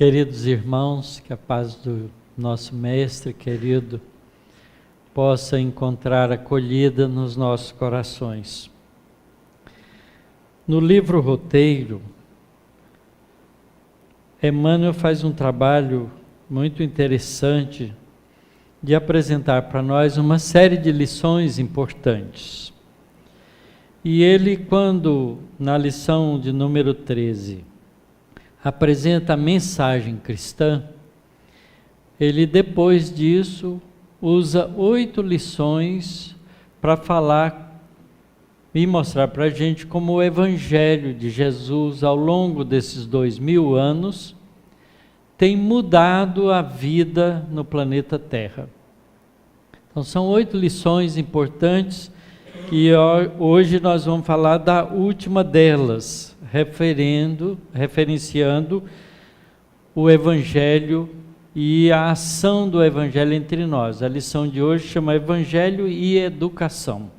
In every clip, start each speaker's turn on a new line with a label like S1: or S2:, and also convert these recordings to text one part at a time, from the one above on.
S1: Queridos irmãos, que a paz do nosso Mestre querido possa encontrar acolhida nos nossos corações. No livro Roteiro, Emmanuel faz um trabalho muito interessante de apresentar para nós uma série de lições importantes. E ele, quando, na lição de número 13, apresenta a mensagem cristã, ele depois disso usa 8 lições para falar e mostrar para a gente como o Evangelho de Jesus, ao longo desses 2000 anos, tem mudado a vida no planeta Terra. Então são 8 lições importantes e hoje nós vamos falar da última delas, referenciando o Evangelho e a ação do Evangelho entre nós. A lição de hoje chama Evangelho e Educação.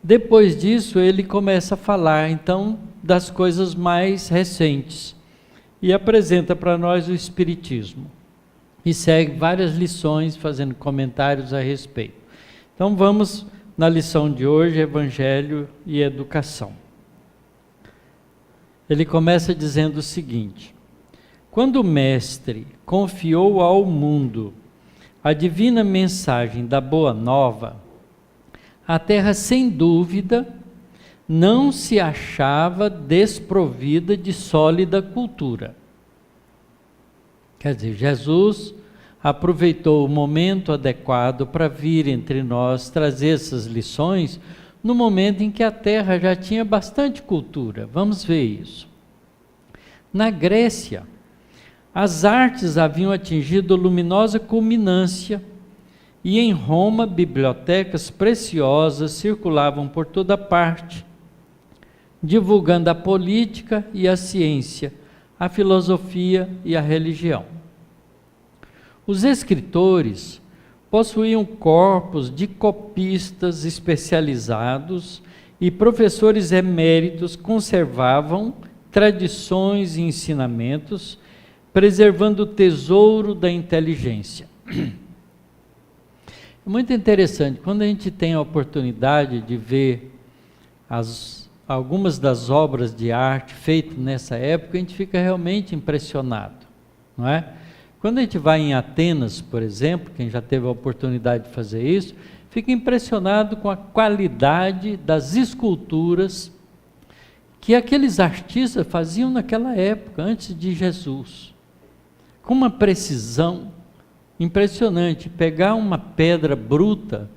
S1: Depois disso, ele começa a falar, então, das coisas mais recentes e apresenta para nós o Espiritismo. E segue várias lições, fazendo comentários a respeito. Então, vamos na lição de hoje, Evangelho e Educação. Ele começa dizendo o seguinte: quando o Mestre confiou ao mundo a divina mensagem da Boa Nova, a Terra, sem dúvida, não se achava desprovida de sólida cultura. Quer dizer, Jesus aproveitou o momento adequado para vir entre nós trazer essas lições, no momento em que a Terra já tinha bastante cultura. Vamos ver isso. Na Grécia, as artes haviam atingido luminosa culminância, e em Roma, bibliotecas preciosas circulavam por toda parte, divulgando a política e a ciência, a filosofia e a religião. Os escritores possuíam corpos de copistas especializados e professores eméritos conservavam tradições e ensinamentos, preservando o tesouro da inteligência. É muito interessante, quando a gente tem a oportunidade de ver algumas das obras de arte feitas nessa época, a gente fica realmente impressionado, não é? Quando a gente vai em Atenas, por exemplo, quem já teve a oportunidade de fazer isso, fica impressionado com a qualidade das esculturas que aqueles artistas faziam naquela época, antes de Jesus. Com uma precisão impressionante, pegar uma pedra bruta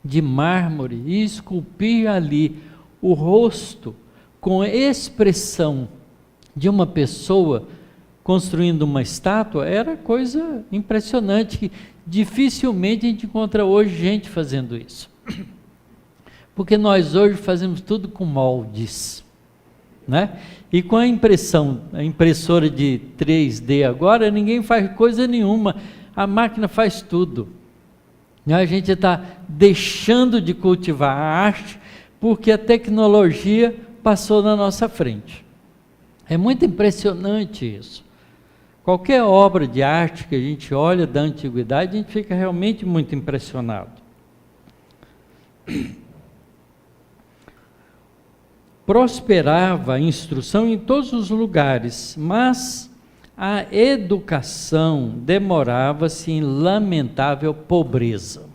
S1: de mármore e esculpir ali o rosto com a expressão de uma pessoa construindo uma estátua, era coisa impressionante, que dificilmente a gente encontra hoje gente fazendo isso. Porque nós hoje fazemos tudo com moldes, né? E com a impressora de 3D agora, ninguém faz coisa nenhuma, a máquina faz tudo. A gente está deixando de cultivar a arte, porque a tecnologia passou na nossa frente. É muito impressionante isso. Qualquer obra de arte que a gente olha da antiguidade, a gente fica realmente muito impressionado. Prosperava a instrução em todos os lugares, mas a educação demorava-se em lamentável pobreza.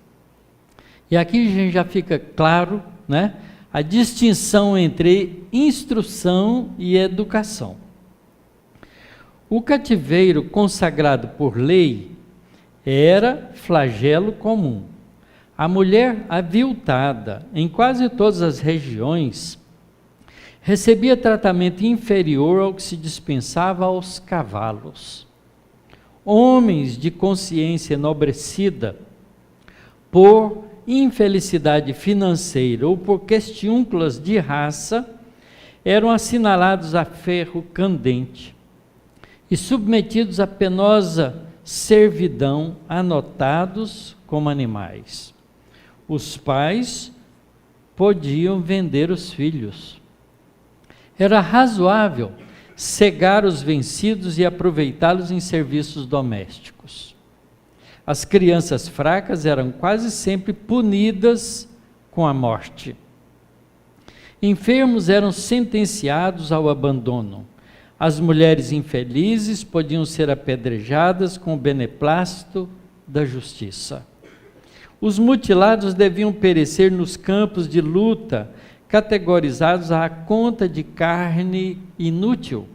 S1: E aqui já fica claro, né, a distinção entre instrução e educação. O cativeiro consagrado por lei era flagelo comum. A mulher aviltada, em quase todas as regiões, recebia tratamento inferior ao que se dispensava aos cavalos. Homens de consciência enobrecida, por infelicidade financeira ou por questiúnculas de raça, eram assinalados a ferro candente e submetidos a penosa servidão, anotados como animais. Os pais podiam vender os filhos. Era razoável cegar os vencidos e aproveitá-los em serviços domésticos. As crianças fracas eram quase sempre punidas com a morte. Enfermos eram sentenciados ao abandono. As mulheres infelizes podiam ser apedrejadas com o beneplácito da justiça. Os mutilados deviam perecer nos campos de luta, categorizados à conta de carne inútil.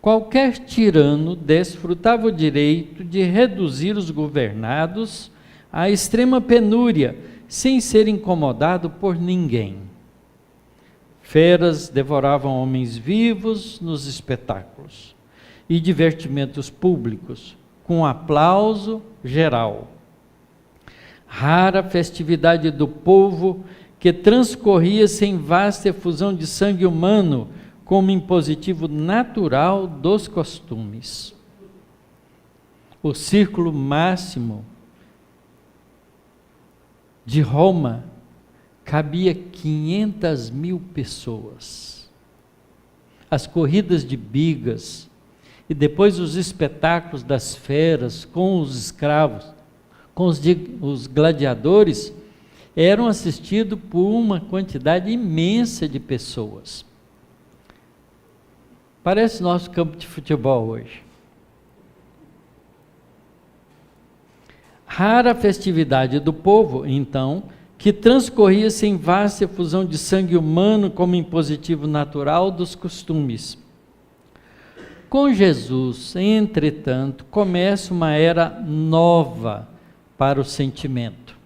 S1: Qualquer tirano desfrutava o direito de reduzir os governados à extrema penúria, sem ser incomodado por ninguém. Feras devoravam homens vivos nos espetáculos e divertimentos públicos, com aplauso geral. Rara festividade do povo que transcorria sem vasta efusão de sangue humano, como impositivo natural dos costumes. O círculo máximo de Roma cabia 500.000 pessoas. As corridas de bigas e depois os espetáculos das feras com os escravos, com os gladiadores, eram assistidos por uma quantidade imensa de pessoas. Parece nosso campo de futebol hoje. Rara festividade do povo, então, que transcorria sem vasta efusão de sangue humano como impositivo natural dos costumes. Com Jesus, entretanto, começa uma era nova para o sentimento.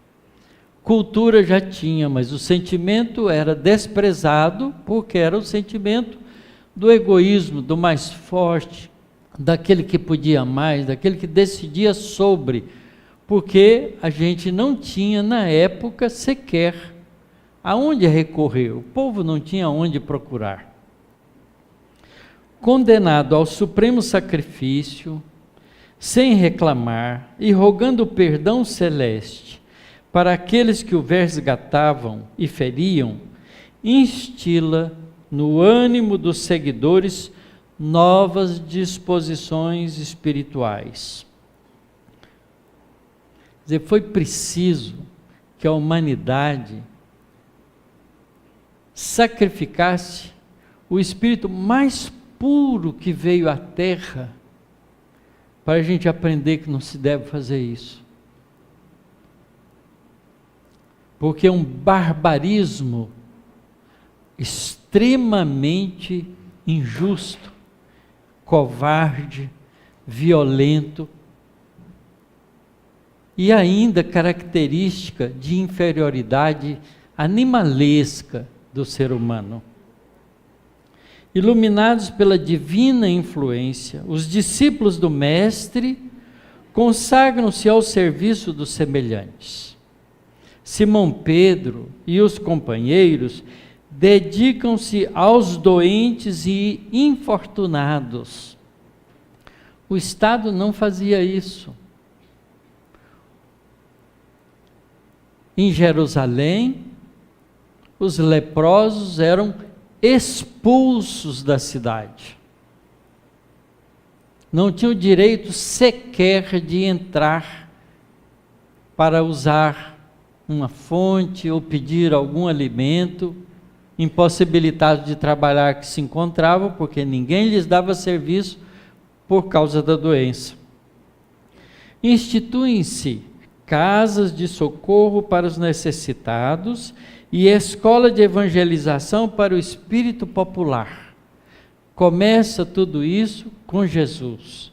S1: Cultura já tinha, mas o sentimento era desprezado, porque era o sentimento do egoísmo, do mais forte, daquele que podia mais, daquele que decidia sobre, porque a gente não tinha na época sequer aonde recorrer, o povo não tinha onde procurar. Condenado ao supremo sacrifício, sem reclamar e rogando perdão celeste para aqueles que o resgatavam e feriam, instila no ânimo dos seguidores novas disposições espirituais. Quer dizer, foi preciso que a humanidade sacrificasse o espírito mais puro que veio à Terra, para a gente aprender que não se deve fazer isso. Porque é um barbarismo extremamente injusto, covarde, violento, e ainda característica de inferioridade animalesca do ser humano. Iluminados pela divina influência, os discípulos do Mestre consagram-se ao serviço dos semelhantes. Simão Pedro e os companheiros dedicam-se aos doentes e infortunados. O Estado não fazia isso. Em Jerusalém, os leprosos eram expulsos da cidade. Não tinham direito sequer de entrar para usar uma fonte ou pedir algum alimento, impossibilitados de trabalhar que se encontravam, porque ninguém lhes dava serviço por causa da doença. Instituem-se casas de socorro para os necessitados e escola de evangelização para o espírito popular. Começa tudo isso com Jesus,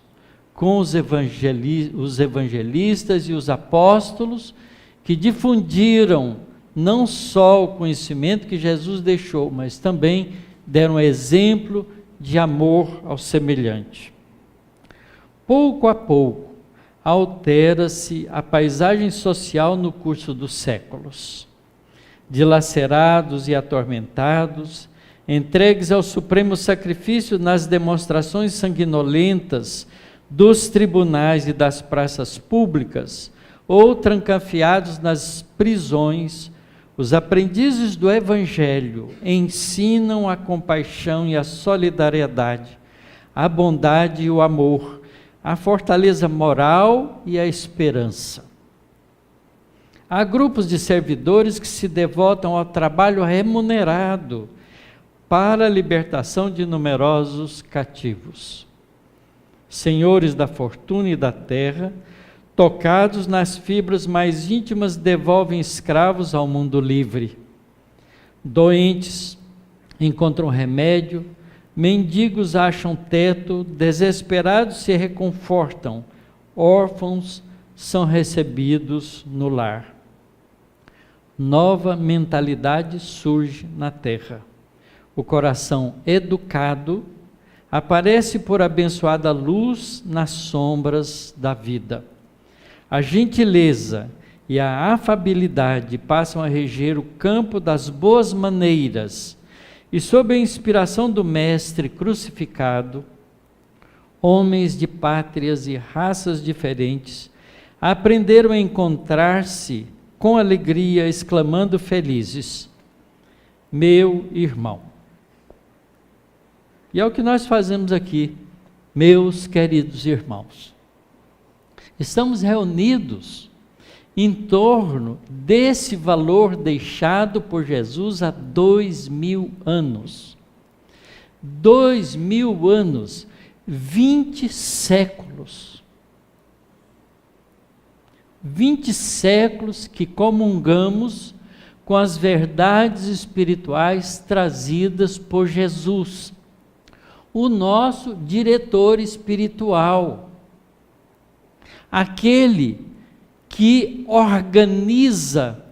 S1: com os evangelistas e os apóstolos, que difundiram não só o conhecimento que Jesus deixou, mas também deram exemplo de amor ao semelhante. Pouco a pouco, altera-se a paisagem social no curso dos séculos. Dilacerados e atormentados, entregues ao supremo sacrifício nas demonstrações sanguinolentas dos tribunais e das praças públicas, ou trancafiados nas prisões, Os aprendizes do Evangelho ensinam a compaixão e a solidariedade, a bondade e o amor, a fortaleza moral e a esperança. Há grupos de servidores que se devotam ao trabalho remunerado para a libertação de numerosos cativos. Senhores da fortuna e da terra, tocados nas fibras mais íntimas, devolvem escravos ao mundo livre. Doentes encontram remédio, mendigos acham teto, desesperados se reconfortam, órfãos são recebidos no lar. Nova mentalidade surge na terra. O coração educado aparece por abençoada luz nas sombras da vida. A gentileza e a afabilidade passam a reger o campo das boas maneiras, e sob a inspiração do Mestre crucificado, homens de pátrias e raças diferentes aprenderam a encontrar-se com alegria, exclamando felizes: meu irmão. E é o que nós fazemos aqui, meus queridos irmãos. Estamos reunidos em torno desse valor deixado por Jesus há 2000 anos. 2000 anos, 20 séculos. 20 séculos que comungamos com as verdades espirituais trazidas por Jesus, o nosso diretor espiritual. Aquele que organiza,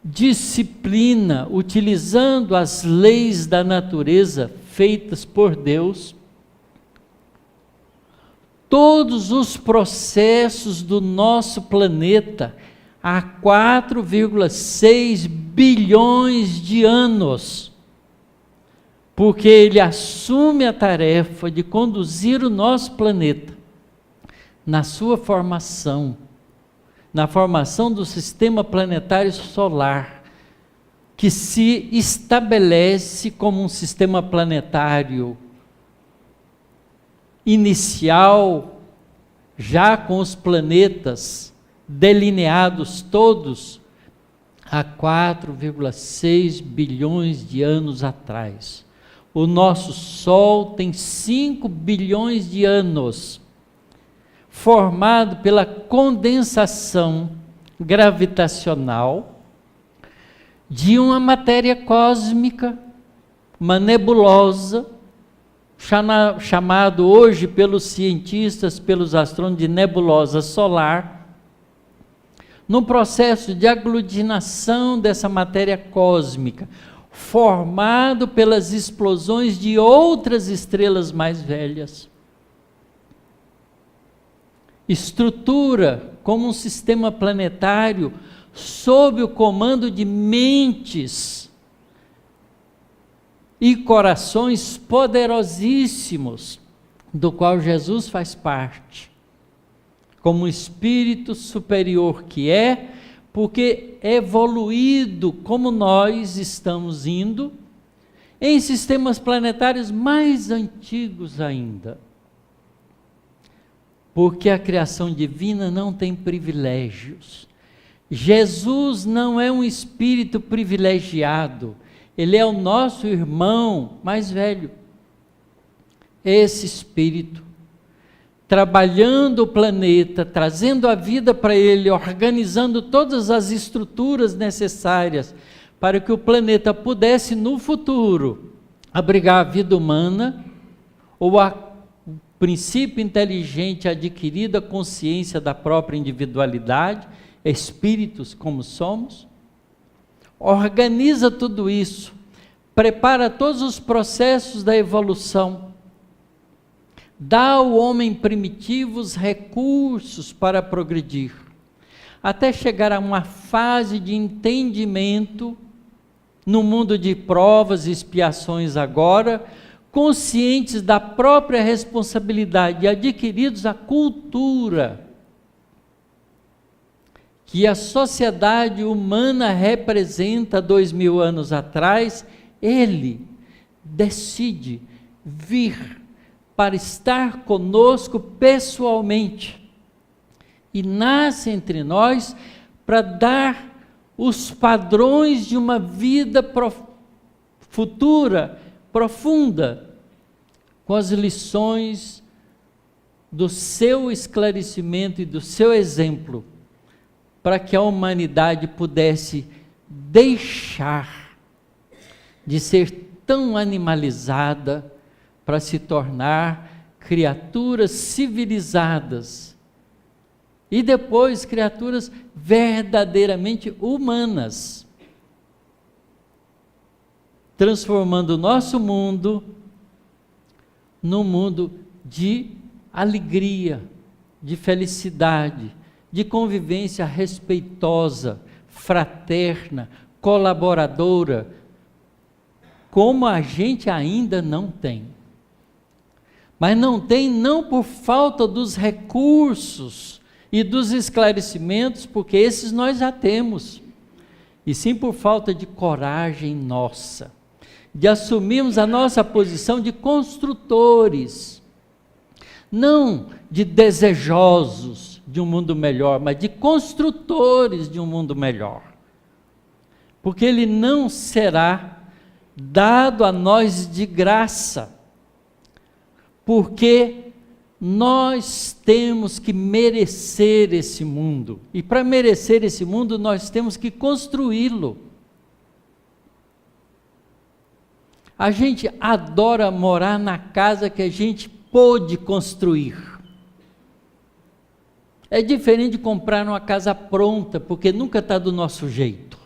S1: disciplina, utilizando as leis da natureza feitas por Deus, todos os processos do nosso planeta há 4,6 bilhões de anos, porque ele assume a tarefa de conduzir o nosso planeta na sua formação, na formação do sistema planetário solar, que se estabelece como um sistema planetário inicial, já com os planetas delineados todos, há 4,6 bilhões de anos atrás. O nosso Sol tem 5 bilhões de anos, formado pela condensação gravitacional de uma matéria cósmica, uma nebulosa, chamado hoje pelos cientistas, pelos astrônomos, de nebulosa solar, no processo de aglutinação dessa matéria cósmica, formado pelas explosões de outras estrelas mais velhas. Estrutura como um sistema planetário sob o comando de mentes e corações poderosíssimos, do qual Jesus faz parte, como um espírito superior que é, porque evoluído como nós estamos indo, em sistemas planetários mais antigos ainda. Porque a criação divina não tem privilégios. Jesus não é um espírito privilegiado, ele é o nosso irmão mais velho. Esse espírito, trabalhando o planeta, trazendo a vida para ele, organizando todas as estruturas necessárias para que o planeta pudesse no futuro abrigar a vida humana, ou a princípio inteligente adquirido a consciência da própria individualidade, espíritos como somos, organiza tudo isso, prepara todos os processos da evolução, dá ao homem primitivo os recursos para progredir, até chegar a uma fase de entendimento no mundo de provas e expiações agora, conscientes da própria responsabilidade, adquiridos a cultura, que a sociedade humana representa 2000 anos atrás, Ele decide vir para estar conosco pessoalmente e nasce entre nós para dar os padrões de uma vida futura, profunda, com as lições do seu esclarecimento e do seu exemplo, para que a humanidade pudesse deixar de ser tão animalizada para se tornar criaturas civilizadas e depois criaturas verdadeiramente humanas, transformando o nosso mundo num mundo de alegria, de felicidade, de convivência respeitosa, fraterna, colaboradora, como a gente ainda não tem. Mas não tem não por falta dos recursos e dos esclarecimentos, porque esses nós já temos, e sim por falta de coragem nossa, de assumirmos a nossa posição de construtores, não de desejosos de um mundo melhor, mas de construtores de um mundo melhor. Porque ele não será dado a nós de graça, porque nós temos que merecer esse mundo, e para merecer esse mundo nós temos que construí-lo. A gente adora morar na casa que a gente pôde construir. É diferente de comprar uma casa pronta, porque nunca está do nosso jeito.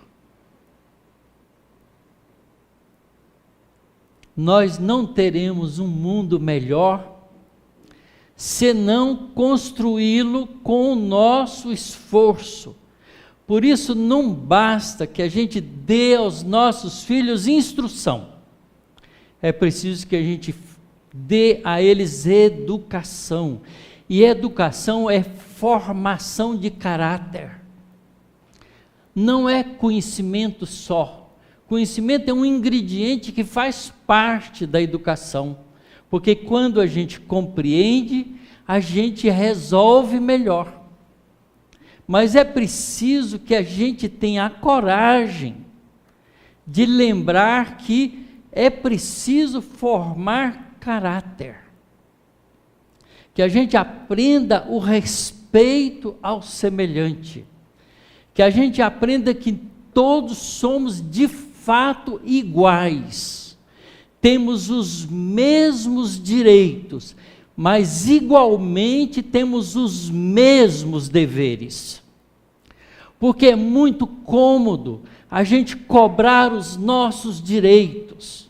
S1: Nós não teremos um mundo melhor se não construí-lo com o nosso esforço. Por isso não basta que a gente dê aos nossos filhos instrução. É preciso que a gente dê a eles educação. E educação é formação de caráter. Não é conhecimento só. Conhecimento é um ingrediente que faz parte da educação. Porque quando a gente compreende, a gente resolve melhor. Mas é preciso que a gente tenha a coragem de lembrar que é preciso formar caráter. Que a gente aprenda o respeito ao semelhante. Que a gente aprenda que todos somos de fato iguais. Temos os mesmos direitos, mas igualmente temos os mesmos deveres. Porque é muito cômodo a gente cobrar os nossos direitos,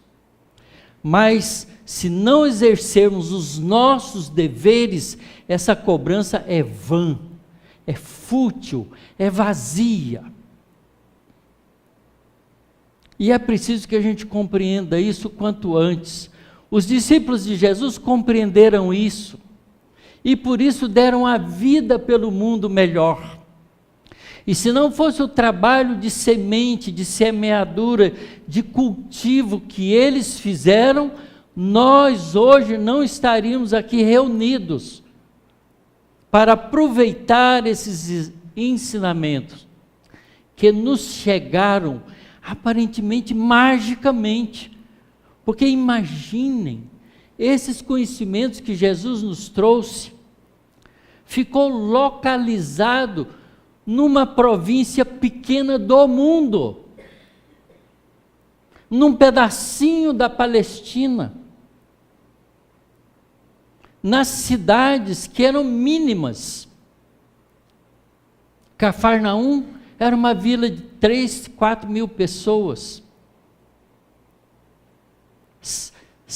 S1: mas se não exercermos os nossos deveres, essa cobrança é vã, é fútil, é vazia. E é preciso que a gente compreenda isso quanto antes. Os discípulos de Jesus compreenderam isso, e por isso deram a vida pelo mundo melhor. E se não fosse o trabalho de semente, de semeadura, de cultivo que eles fizeram, nós hoje não estaríamos aqui reunidos para aproveitar esses ensinamentos que nos chegaram aparentemente magicamente. Porque imaginem, esses conhecimentos que Jesus nos trouxe, ficou localizado numa província pequena do mundo, num pedacinho da Palestina, nas cidades que eram mínimas. Cafarnaum era uma vila de 3, 4 mil pessoas.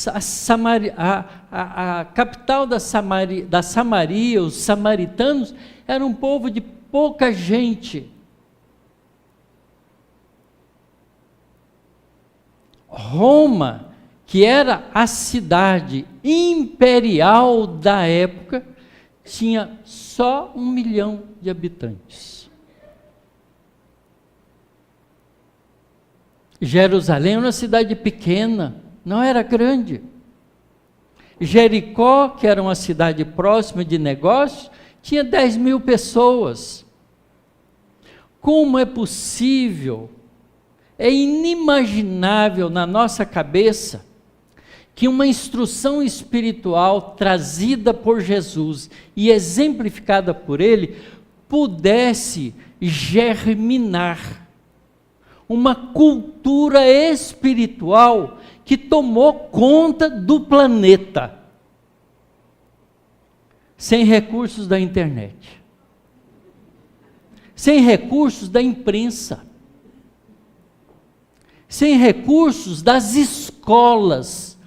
S1: A capital da Samaria, os samaritanos, era um povo de pouca gente. Roma, que era a cidade imperial da época, tinha só 1 milhão de habitantes. Jerusalém era uma cidade pequena, não era grande. Jericó, que era uma cidade próxima de negócios, tinha 10.000 pessoas. Como é possível, é inimaginável na nossa cabeça, que uma instrução espiritual trazida por Jesus e exemplificada por Ele, pudesse germinar uma cultura espiritual que tomou conta do planeta, sem recursos da internet, sem recursos da imprensa, sem recursos das escolas,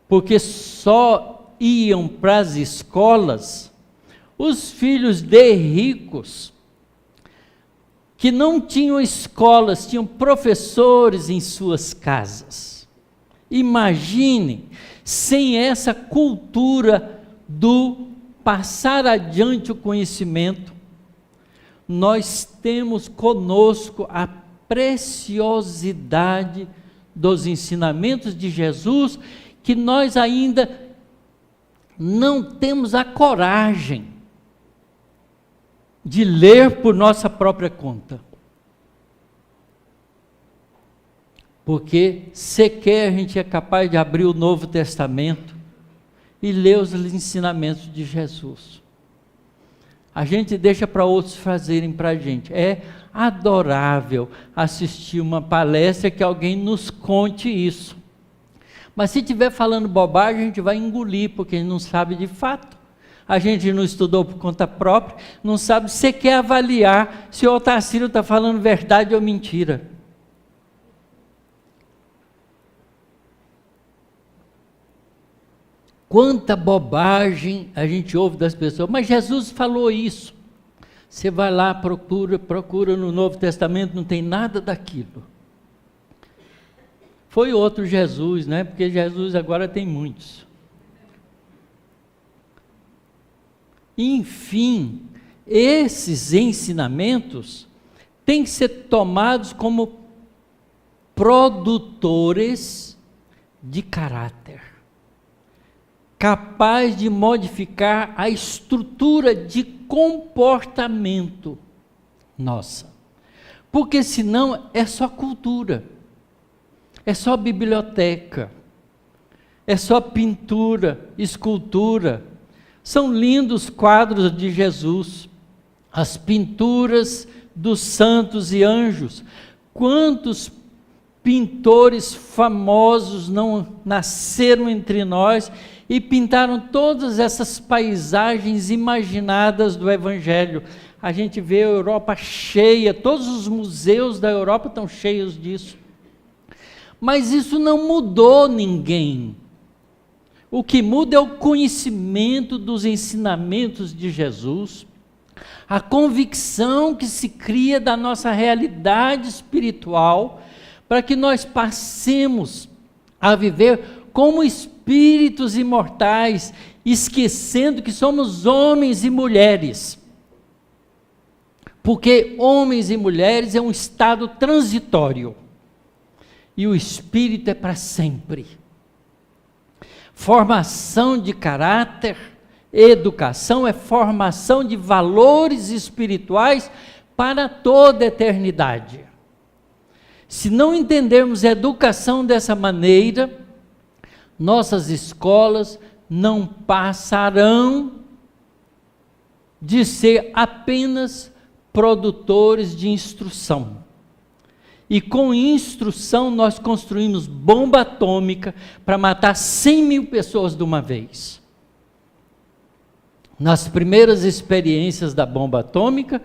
S1: porque só iam para as escolas os filhos de ricos, que não tinham escolas, tinham professores em suas casas. Imaginem, sem essa cultura do passar adiante o conhecimento, nós temos conosco a preciosidade dos ensinamentos de Jesus, que nós ainda não temos a coragem de ler por nossa própria conta. Porque sequer a gente é capaz de abrir o Novo Testamento e ler os ensinamentos de Jesus. A gente deixa para outros fazerem para a gente. É adorável assistir uma palestra que alguém nos conte isso. Mas se estiver falando bobagem, a gente vai engolir, porque a gente não sabe de fato. A gente não estudou por conta própria, não sabe sequer avaliar se o Otacílio está falando verdade ou mentira. Quanta bobagem a gente ouve das pessoas, mas Jesus falou isso. Você vai lá, procura no Novo Testamento, não tem nada daquilo. Foi outro Jesus, né? Porque Jesus agora tem muitos. Enfim, esses ensinamentos têm que ser tomados como produtores de caráter, capaz de modificar a estrutura de comportamento nossa. Porque senão é só cultura, é só biblioteca, é só pintura, escultura. São lindos quadros de Jesus, as pinturas dos santos e anjos. Quantos pintores famosos não nasceram entre nós e pintaram todas essas paisagens imaginadas do Evangelho. A gente vê a Europa cheia, todos os museus da Europa estão cheios disso. Mas isso não mudou ninguém. O que muda é o conhecimento dos ensinamentos de Jesus, a convicção que se cria da nossa realidade espiritual, para que nós passemos a viver como espíritos imortais, esquecendo que somos homens e mulheres. Porque homens e mulheres é um estado transitório, e o espírito é para sempre. Formação de caráter, educação é formação de valores espirituais para toda a eternidade. Se não entendermos a educação dessa maneira, nossas escolas não passarão de ser apenas produtores de instrução. E com instrução nós construímos bomba atômica para matar 100.000 pessoas de uma vez. Nas primeiras experiências da bomba atômica,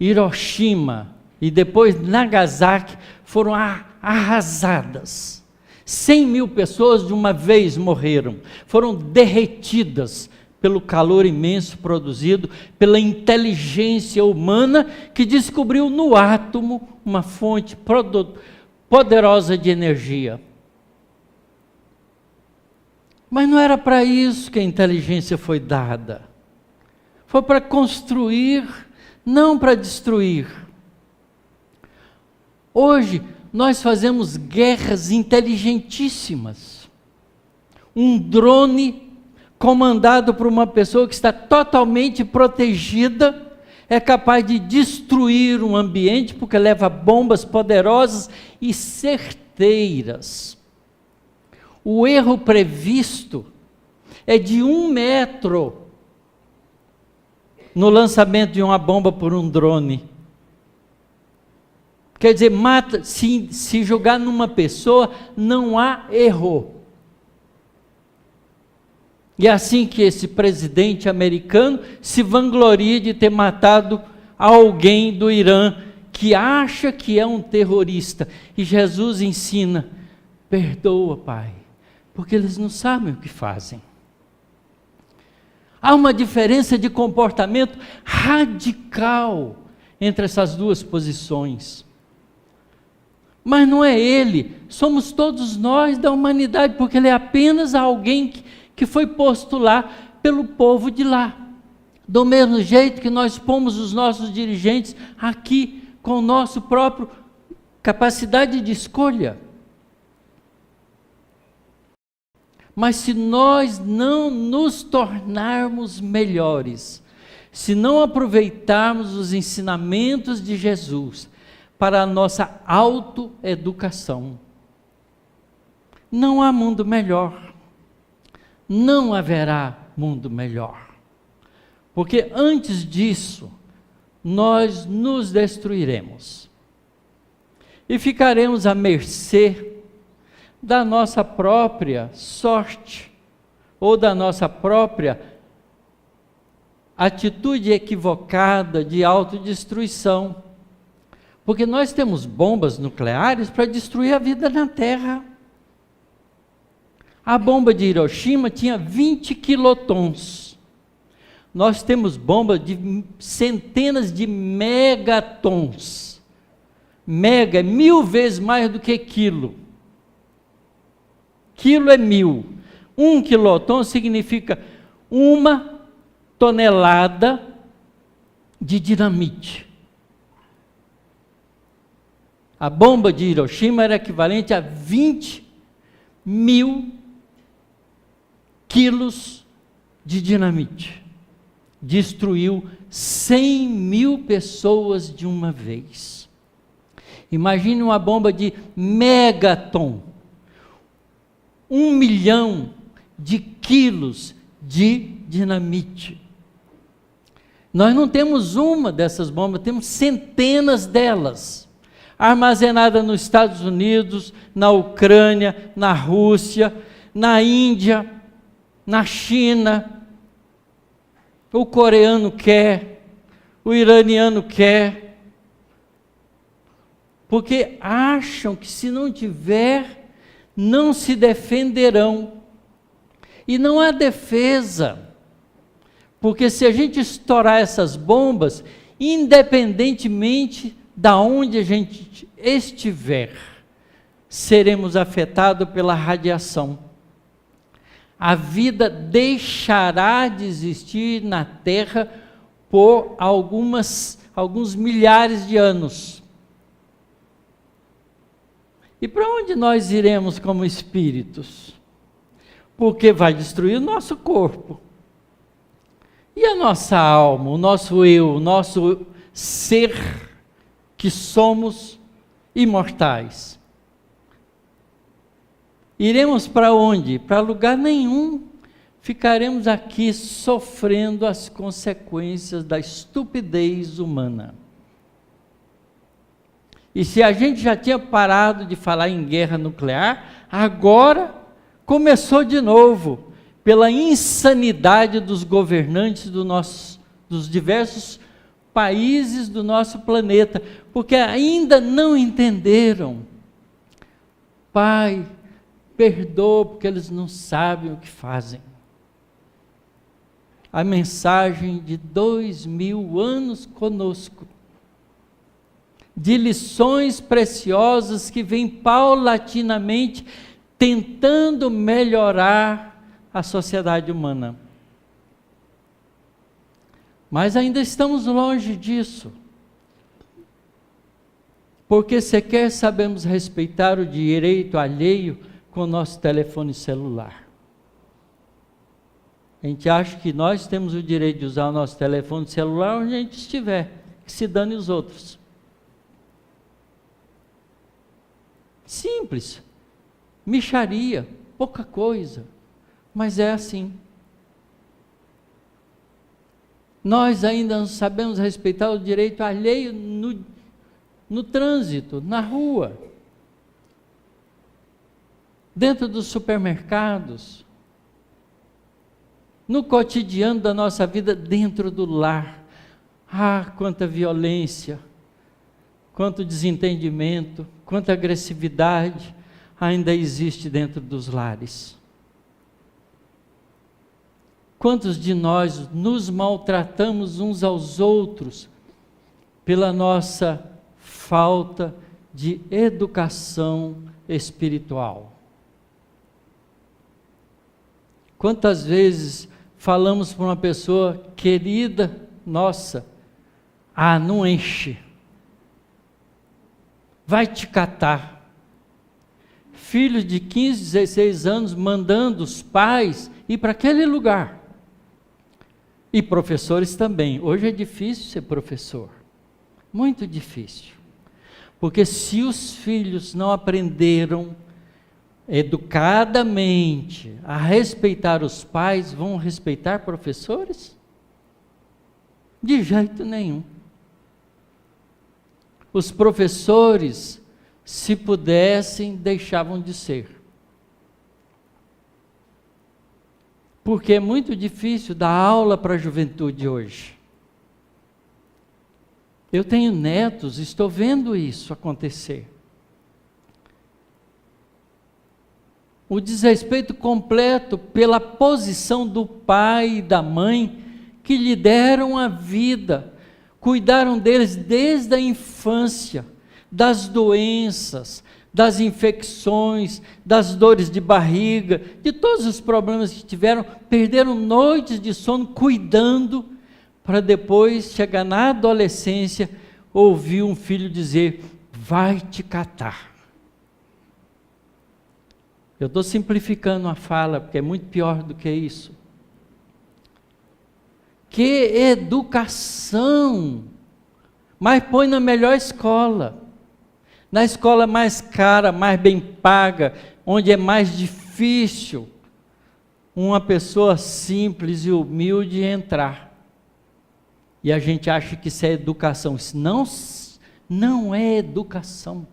S1: Hiroshima e depois Nagasaki foram arrasadas. 100.000 pessoas de uma vez morreram, foram derretidas pelo calor imenso produzido pela inteligência humana que descobriu no átomo uma fonte poderosa de energia. Mas não era para isso que a inteligência foi dada. Foi para construir, não para destruir. Hoje, nós fazemos guerras inteligentíssimas. Um drone comandado por uma pessoa que está totalmente protegida é capaz de destruir um ambiente porque leva bombas poderosas e certeiras. O erro previsto é de 1 metro no lançamento de uma bomba por um drone. Quer dizer, mata, se jogar numa pessoa, não há erro. E é assim que esse presidente americano se vangloria de ter matado alguém do Irã, que acha que é um terrorista. E Jesus ensina: perdoa, Pai, porque eles não sabem o que fazem. Há uma diferença de comportamento radical entre essas duas posições. Mas não é ele, somos todos nós da humanidade, porque ele é apenas alguém que foi posto lá pelo povo de lá. Do mesmo jeito que nós pomos os nossos dirigentes aqui com o nosso próprio capacidade de escolha. Mas se nós não nos tornarmos melhores, se não aproveitarmos os ensinamentos de Jesus para a nossa autoeducação, não há mundo melhor. Não haverá mundo melhor. Porque antes disso, nós nos destruiremos. E ficaremos à mercê da nossa própria sorte, ou da nossa própria atitude equivocada de autodestruição. Porque nós temos bombas nucleares para destruir a vida na Terra. A bomba de Hiroshima tinha 20 quilotons. Nós temos bombas de centenas de megatons. Mega é 1000 vezes mais do que quilo. Quilo é 1000. 1 quiloton significa 1 tonelada de dinamite. A bomba de Hiroshima era equivalente a 20.000 quilos de dinamite. Destruiu 100.000 pessoas de uma vez. Imagine uma bomba de megaton. 1 milhão de quilos de dinamite. Nós não temos uma dessas bombas, temos centenas delas, armazenadas nos Estados Unidos, na Ucrânia, na Rússia, na Índia, na China. O coreano quer, o iraniano quer, porque acham que se não tiver, não se defenderão. E não há defesa, porque se a gente estourar essas bombas, independentemente da onde a gente estiver, seremos afetados pela radiação. A vida deixará de existir na Terra por alguns milhares de anos. E para onde nós iremos como espíritos? Porque vai destruir o nosso corpo. E a nossa alma, o nosso eu, o nosso ser, que somos imortais. Iremos para onde? Para lugar nenhum. Ficaremos aqui sofrendo as consequências da estupidez humana. E se a gente já tinha parado de falar em guerra nuclear, agora começou de novo, pela insanidade dos governantes dos diversos países do nosso planeta, porque ainda não entenderam. Pai, perdoa, porque eles não sabem o que fazem. A mensagem de 2000 anos conosco, de lições preciosas que vêm paulatinamente tentando melhorar a sociedade humana. Mas ainda estamos longe disso. Porque sequer sabemos respeitar o direito alheio com o nosso telefone celular. A gente acha que nós temos o direito de usar o nosso telefone celular onde a gente estiver, que se dane os outros. Simples, mixaria, pouca coisa, mas é assim. Nós ainda não sabemos respeitar o direito alheio no trânsito, na rua, dentro dos supermercados, no cotidiano da nossa vida, dentro do lar. Ah, quanta violência, quanto desentendimento, quanta agressividade ainda existe dentro dos lares. Quantos de nós nos maltratamos uns aos outros pela nossa falta de educação espiritual? Quantas vezes falamos para uma pessoa querida, nossa, não enche, vai te catar. Filhos de 15, 16 anos mandando os pais ir para aquele lugar. E professores também. Hoje é difícil ser professor, muito difícil. Porque se os filhos não aprenderam educadamente a respeitar os pais, vão respeitar professores? De jeito nenhum. Os professores, se pudessem, deixavam de ser. Porque é muito difícil dar aula para a juventude hoje. Eu tenho netos, estou vendo isso acontecer. O desrespeito completo pela posição do pai e da mãe que lhe deram a vida, cuidaram deles desde a infância, das doenças, das infecções, das dores de barriga, de todos os problemas que tiveram, perderam noites de sono cuidando, para depois chegar na adolescência, ouvir um filho dizer, vai te catar. Eu estou simplificando a fala, porque é muito pior do que isso. Que educação! Mas põe na melhor escola. Na escola mais cara, mais bem paga, onde é mais difícil uma pessoa simples e humilde entrar. E a gente acha que isso é educação. Isso não é educação.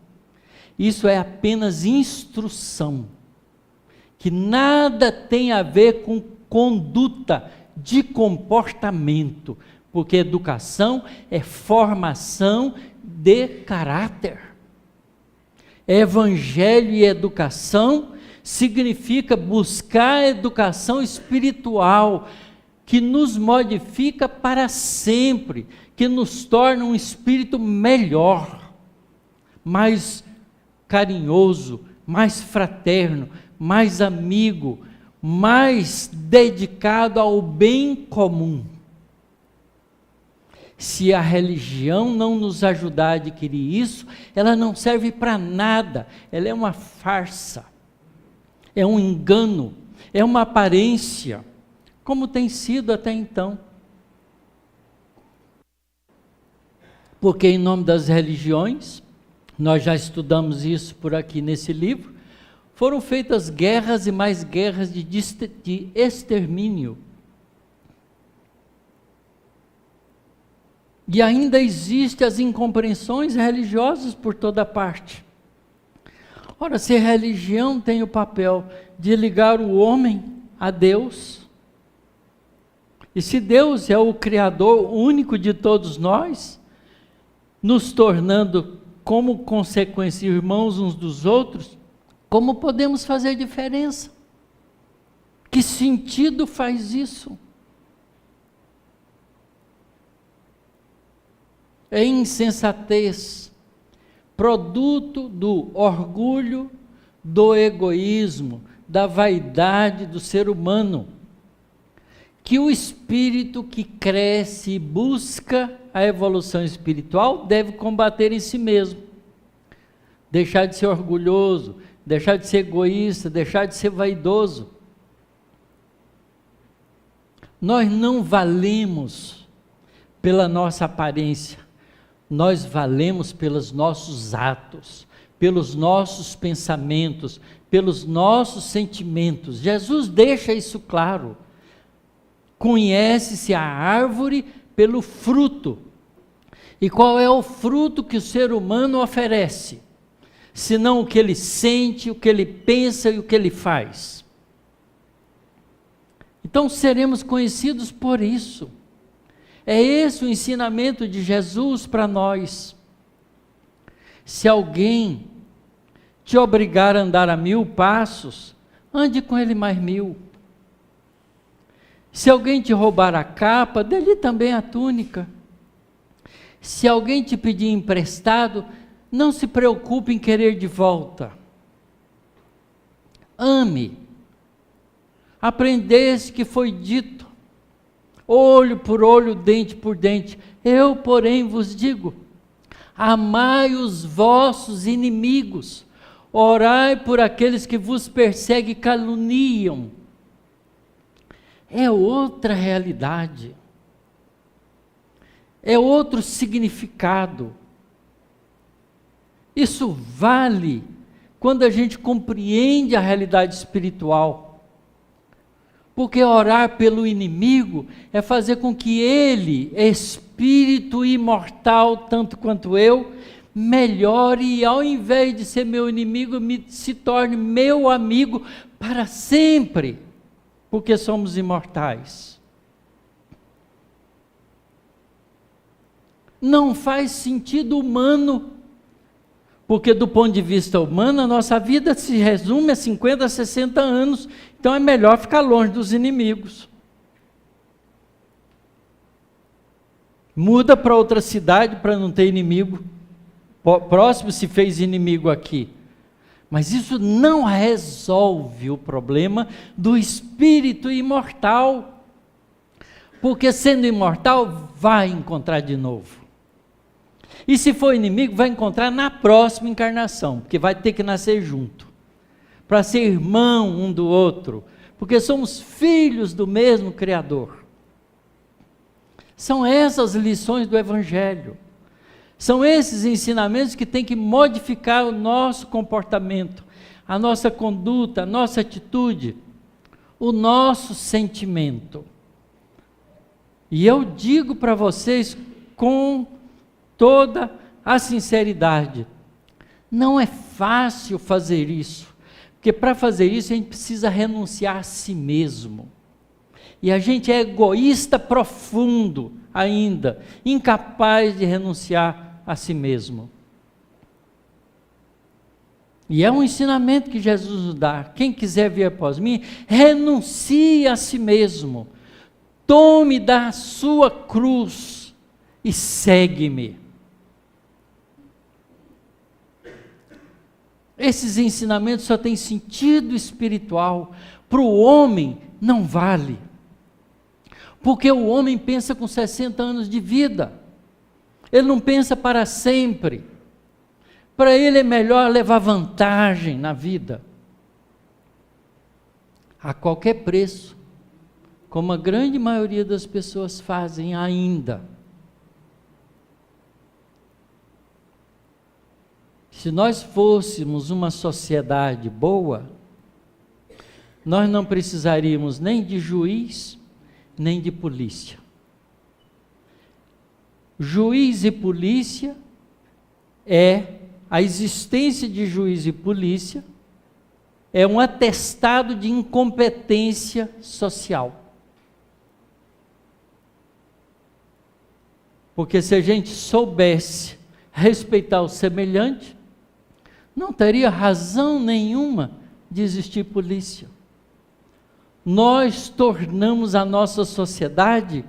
S1: Isso é apenas instrução. Que nada tem a ver com conduta de comportamento. Porque educação é formação de caráter. Evangelho e educação significa buscar a educação espiritual, que nos modifica para sempre, que nos torna um espírito melhor, mais carinhoso, mais fraterno, mais amigo, mais dedicado ao bem comum. Se a religião não nos ajudar a adquirir isso, ela não serve para nada, ela é uma farsa, é um engano, é uma aparência, como tem sido até então. Porque em nome das religiões, nós já estudamos isso por aqui nesse livro, foram feitas guerras e mais guerras de extermínio. E ainda existem as incompreensões religiosas por toda parte. Ora, se a religião tem o papel de ligar o homem a Deus, e se Deus é o Criador único de todos nós, nos tornando como consequência irmãos uns dos outros, como podemos fazer diferença? Que sentido faz isso? É insensatez, produto do orgulho, do egoísmo, da vaidade do ser humano, que o espírito que cresce e busca a evolução espiritual deve combater em si mesmo. deixar de ser orgulhoso, deixar de ser egoísta, deixar de ser vaidoso. Nós não valemos pela nossa aparência, nós valemos pelos nossos atos, pelos nossos pensamentos, pelos nossos sentimentos. Jesus deixa isso claro. Conhece-se a árvore pelo fruto. E qual é o fruto que o ser humano oferece? Senão o que ele sente, o que ele pensa e o que ele faz. Então seremos conhecidos por isso. É esse o ensinamento de Jesus para nós. Se alguém te obrigar a andar a 1000 passos, ande com ele mais 1000. Se alguém te roubar a capa, dê-lhe também a túnica. Se alguém te pedir emprestado, não se preocupe em querer de volta. Ame. Aprendeste que foi dito, olho por olho, dente por dente. Eu, porém, vos digo, amai os vossos inimigos, orai por aqueles que vos perseguem e caluniam. É outra realidade, é outro significado. Isso vale quando a gente compreende a realidade espiritual. Porque orar pelo inimigo é fazer com que ele, espírito imortal, tanto quanto eu, melhore e ao invés de ser meu inimigo, se torne meu amigo para sempre, porque somos imortais. Não faz sentido humano, porque do ponto de vista humano, a nossa vida se resume a 50, 60 anos, então é melhor ficar longe dos inimigos. Muda para outra cidade para não ter inimigo. Próximo se fez inimigo aqui. Mas isso não resolve o problema do espírito imortal. Porque sendo imortal, vai encontrar de novo. E se for inimigo, vai encontrar na próxima encarnação, porque vai ter que nascer junto, para ser irmão um do outro, porque somos filhos do mesmo Criador. São essas lições do Evangelho, são esses ensinamentos que têm que modificar o nosso comportamento, a nossa conduta, a nossa atitude, o nosso sentimento. E eu digo para vocês com toda a sinceridade, não é fácil fazer isso, porque para fazer isso a gente precisa renunciar a si mesmo, e a gente é egoísta profundo ainda, incapaz de renunciar a si mesmo. E é um ensinamento que Jesus nos dá: quem quiser vir após mim, renuncie a si mesmo, tome da sua cruz e segue-me. Esses ensinamentos só têm sentido espiritual, para o homem não vale, porque o homem pensa com 60 anos de vida, ele não pensa para sempre, para ele é melhor levar vantagem na vida, a qualquer preço, como a grande maioria das pessoas fazem ainda. Se nós fôssemos uma sociedade boa, nós não precisaríamos nem de juiz, nem de polícia. Juiz e polícia a existência de juiz e polícia é um atestado de incompetência social. Porque se a gente soubesse respeitar o semelhante, não teria razão nenhuma de existir polícia. Nós tornamos a nossa sociedade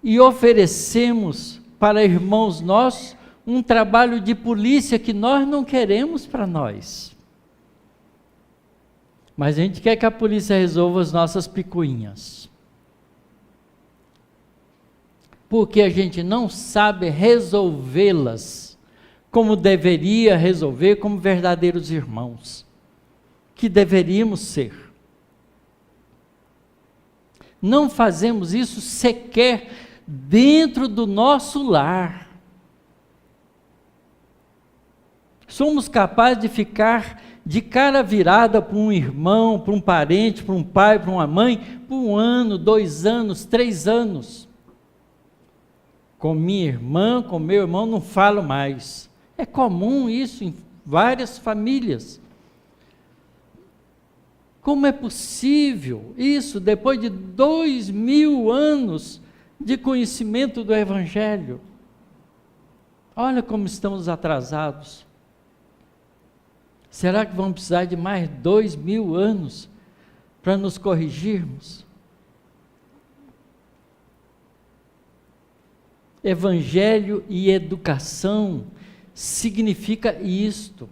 S1: e oferecemos para irmãos nossos um trabalho de polícia que nós não queremos para nós. Mas a gente quer que a polícia resolva as nossas picuinhas. Porque a gente não sabe resolvê-las como deveria resolver, como verdadeiros irmãos, que deveríamos ser. Não fazemos isso sequer dentro do nosso lar. Somos capazes de ficar de cara virada para um irmão, para um parente, para um pai, para uma mãe, por 1 ano, 2 anos, 3 anos. Com minha irmã, com meu irmão, não falo mais. É comum isso em várias famílias. Como é possível isso depois de 2000 anos de conhecimento do Evangelho? Olha como estamos atrasados. Será que vamos precisar de mais 2000 anos para nos corrigirmos? Evangelho e educação significa isto,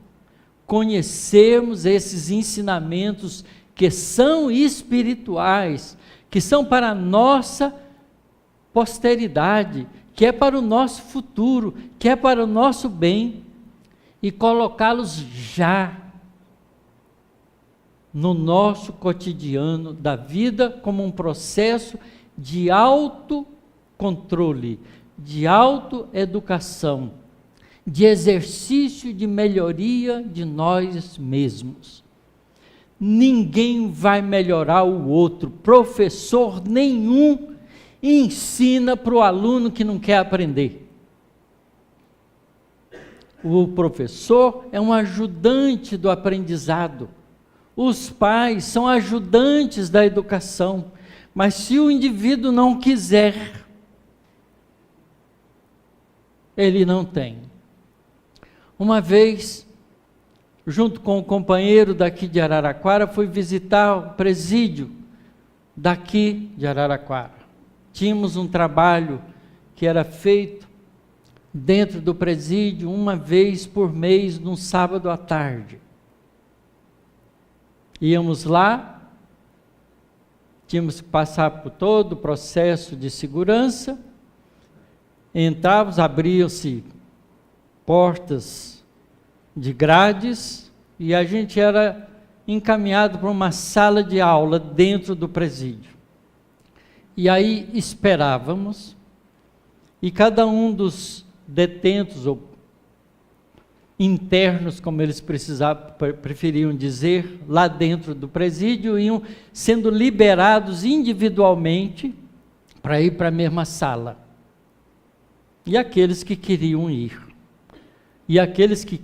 S1: conhecermos esses ensinamentos que são espirituais, que são para a nossa posteridade, que é para o nosso futuro, que é para o nosso bem, e colocá-los já no nosso cotidiano da vida como um processo de autocontrole, de autoeducação, de exercício de melhoria de nós mesmos. Ninguém vai melhorar o outro, professor nenhum ensina para o aluno que não quer aprender. O professor é um ajudante do aprendizado. Os pais são ajudantes da educação. Mas se o indivíduo não quiser, ele não tem. Uma vez, junto com o companheiro daqui de Araraquara, fui visitar o presídio daqui de Araraquara. Tínhamos um trabalho que era feito dentro do presídio, uma vez por mês, num sábado à tarde. Íamos lá, tínhamos que passar por todo o processo de segurança, entrávamos, abriam-se portas de grades, e a gente era encaminhado para uma sala de aula dentro do presídio. E aí esperávamos, e cada um dos detentos ou internos, como eles preferiam dizer, lá dentro do presídio, iam sendo liberados individualmente para ir para a mesma sala. E aqueles que queriam ir. E aqueles que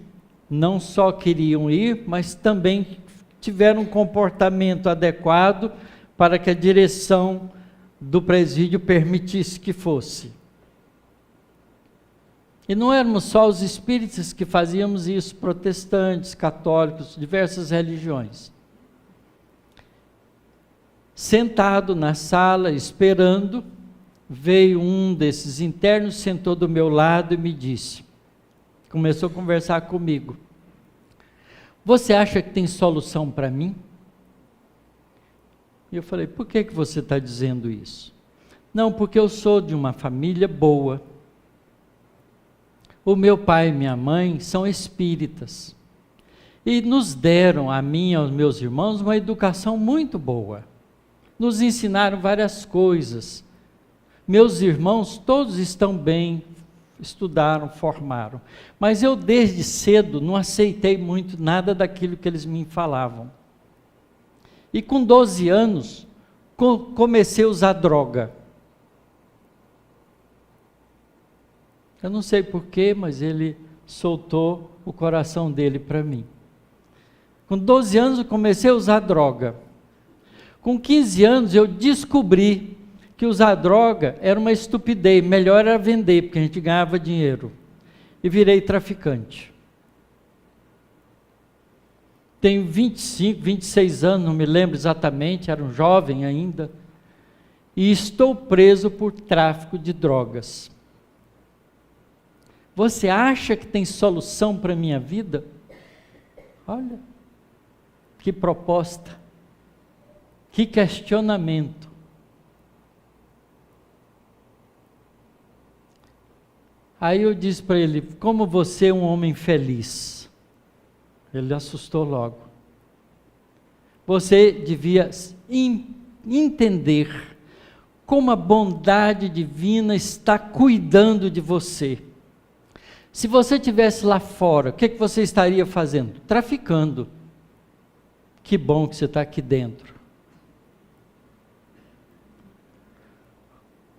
S1: não só queriam ir, mas também tiveram um comportamento adequado para que a direção do presídio permitisse que fosse. E não éramos só os espíritas que fazíamos isso, protestantes, católicos, diversas religiões. Sentado na sala, esperando, veio um desses internos, sentou do meu lado e me disse, começou a conversar comigo: você acha que tem solução para mim? E eu falei: por que você está dizendo isso? Não, porque eu sou de uma família boa. O meu pai e minha mãe são espíritas. E nos deram, a mim e aos meus irmãos, uma educação muito boa. Nos ensinaram várias coisas. Meus irmãos todos estão bem, estudaram, formaram. Mas eu desde cedo não aceitei muito nada daquilo que eles me falavam. E com 12 anos, comecei a usar droga. Eu não sei porquê, mas ele soltou o coração dele para mim. Com 12 anos eu comecei a usar droga. Com 15 anos eu descobri que usar droga era uma estupidez, melhor era vender, porque a gente ganhava dinheiro. E virei traficante. Tenho 25, 26 anos, não me lembro exatamente, era um jovem ainda, e estou preso por tráfico de drogas. Você acha que tem solução para a minha vida? Olha, que proposta, que questionamento. Aí eu disse para ele, como você é um homem feliz? Ele assustou logo. Você devia entender como a bondade divina está cuidando de você. Se você estivesse lá fora, o que você estaria fazendo? Traficando. Que bom que você está aqui dentro.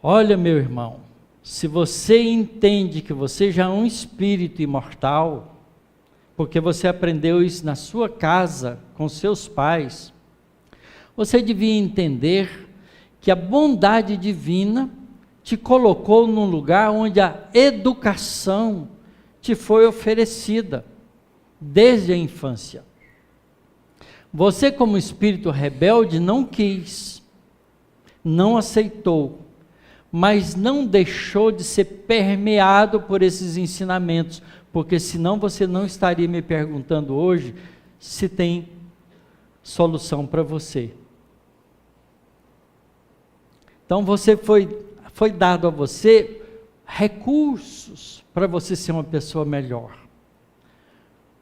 S1: Olha, meu irmão, se você entende que você já é um espírito imortal, porque você aprendeu isso na sua casa, com seus pais, você devia entender que a bondade divina te colocou num lugar onde a educação te foi oferecida, desde a infância. Você, como espírito rebelde, não quis, não aceitou, mas não deixou de ser permeado por esses ensinamentos, porque senão você não estaria me perguntando hoje se tem solução para você. Então foi dado a você recursos para você ser uma pessoa melhor.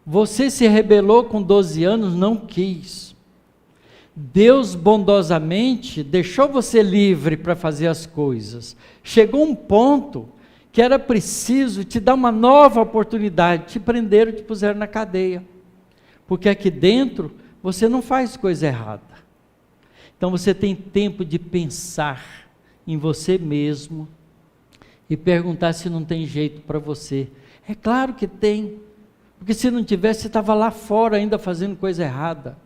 S1: Você se rebelou com 12 anos, não quis. Deus bondosamente deixou você livre para fazer as coisas. Chegou um ponto que era preciso te dar uma nova oportunidade. Te prenderam, te puseram na cadeia. Porque aqui dentro você não faz coisa errada. Então você tem tempo de pensar em você mesmo e perguntar se não tem jeito para você. É claro que tem. Porque se não tivesse, você estava lá fora ainda fazendo coisa errada.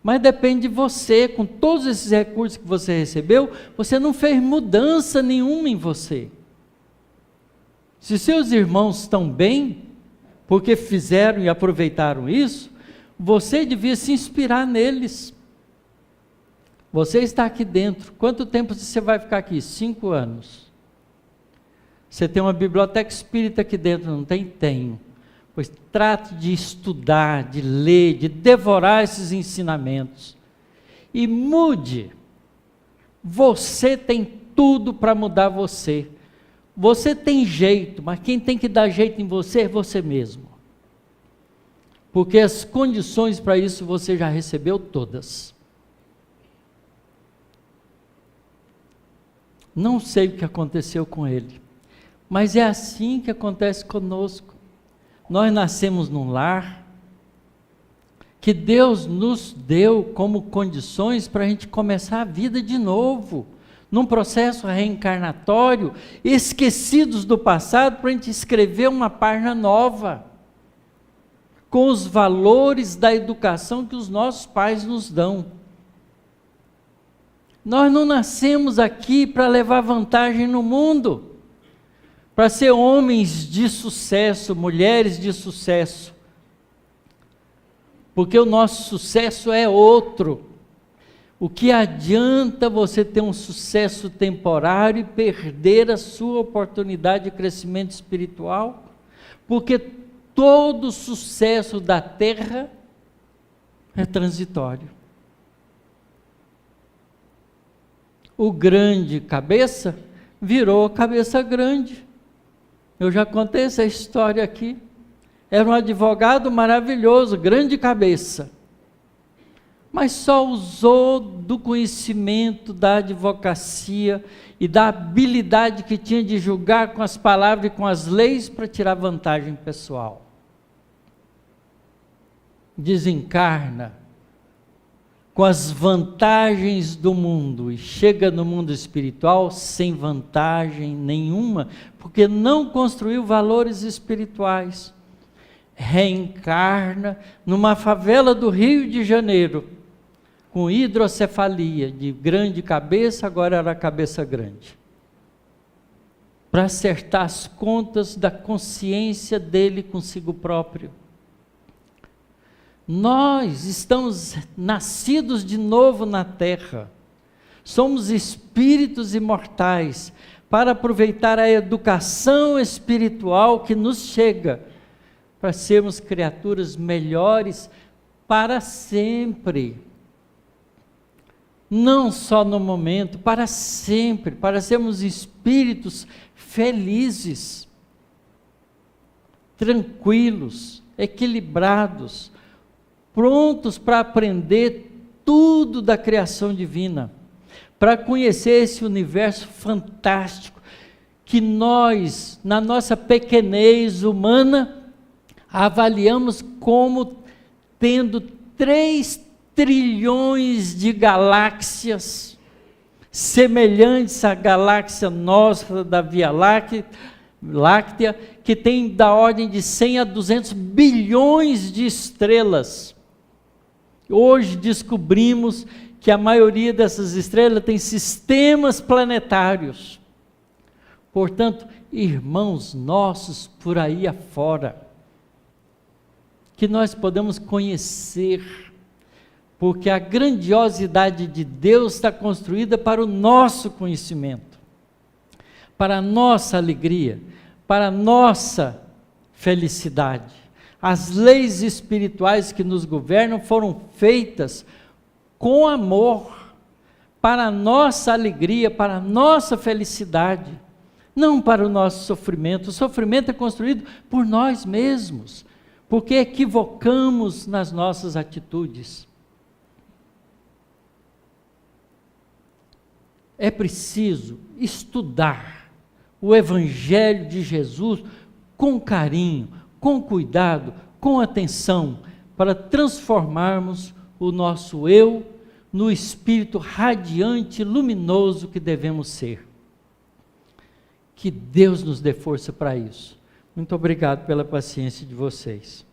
S1: Mas depende de você, com todos esses recursos que você recebeu, você não fez mudança nenhuma em você. Se seus irmãos estão bem, porque fizeram e aproveitaram isso, você devia se inspirar neles. Você está aqui dentro. Quanto tempo você vai ficar aqui? 5 anos. Você tem uma biblioteca espírita aqui dentro, não tem? Tenho. Pois trate de estudar, de ler, de devorar esses ensinamentos. E mude. Você tem tudo para mudar você. Você tem jeito, mas quem tem que dar jeito em você é você mesmo. Porque as condições para isso você já recebeu todas. Não sei o que aconteceu com ele, mas é assim que acontece conosco. Nós nascemos num lar que Deus nos deu como condições para a gente começar a vida de novo, num processo reencarnatório, esquecidos do passado, para a gente escrever uma página nova, com os valores da educação que os nossos pais nos dão. Nós não nascemos aqui para levar vantagem no mundo, para ser homens de sucesso, mulheres de sucesso, porque o nosso sucesso é outro. O que adianta você ter um sucesso temporário e perder a sua oportunidade de crescimento espiritual? Porque todo sucesso da terra é transitório. O grande cabeça virou cabeça grande. Eu já contei essa história aqui. Era um advogado maravilhoso, grande cabeça, mas só usou do conhecimento da advocacia e da habilidade que tinha de julgar com as palavras e com as leis para tirar vantagem pessoal. Desencarna com as vantagens do mundo e chega no mundo espiritual sem vantagem nenhuma, porque não construiu valores espirituais. Reencarna numa favela do Rio de Janeiro, com hidrocefalia, de grande cabeça, agora era cabeça grande, para acertar as contas da consciência dele consigo próprio. Nós estamos nascidos de novo na terra, somos espíritos imortais, para aproveitar a educação espiritual que nos chega, para sermos criaturas melhores para sempre. Não só no momento, para sempre, para sermos espíritos felizes. tranquilos, equilibrados, prontos para aprender tudo da criação divina, para conhecer esse universo fantástico que nós, na nossa pequenez humana, avaliamos como tendo 3 trilhões de galáxias, semelhantes à galáxia nossa da Via Láctea, que tem da ordem de 100 a 200 bilhões de estrelas. Hoje descobrimos que a maioria dessas estrelas tem sistemas planetários. Portanto, irmãos nossos por aí afora, que nós podemos conhecer, porque a grandiosidade de Deus está construída para o nosso conhecimento, para a nossa alegria, para a nossa felicidade. As leis espirituais que nos governam foram feitas com amor, para a nossa alegria, para a nossa felicidade, não para o nosso sofrimento. O sofrimento é construído por nós mesmos, porque equivocamos nas nossas atitudes. É preciso estudar o Evangelho de Jesus com carinho, com cuidado, com atenção, para transformarmos o nosso eu no espírito radiante e luminoso que devemos ser. Que Deus nos dê força para isso. Muito obrigado pela paciência de vocês.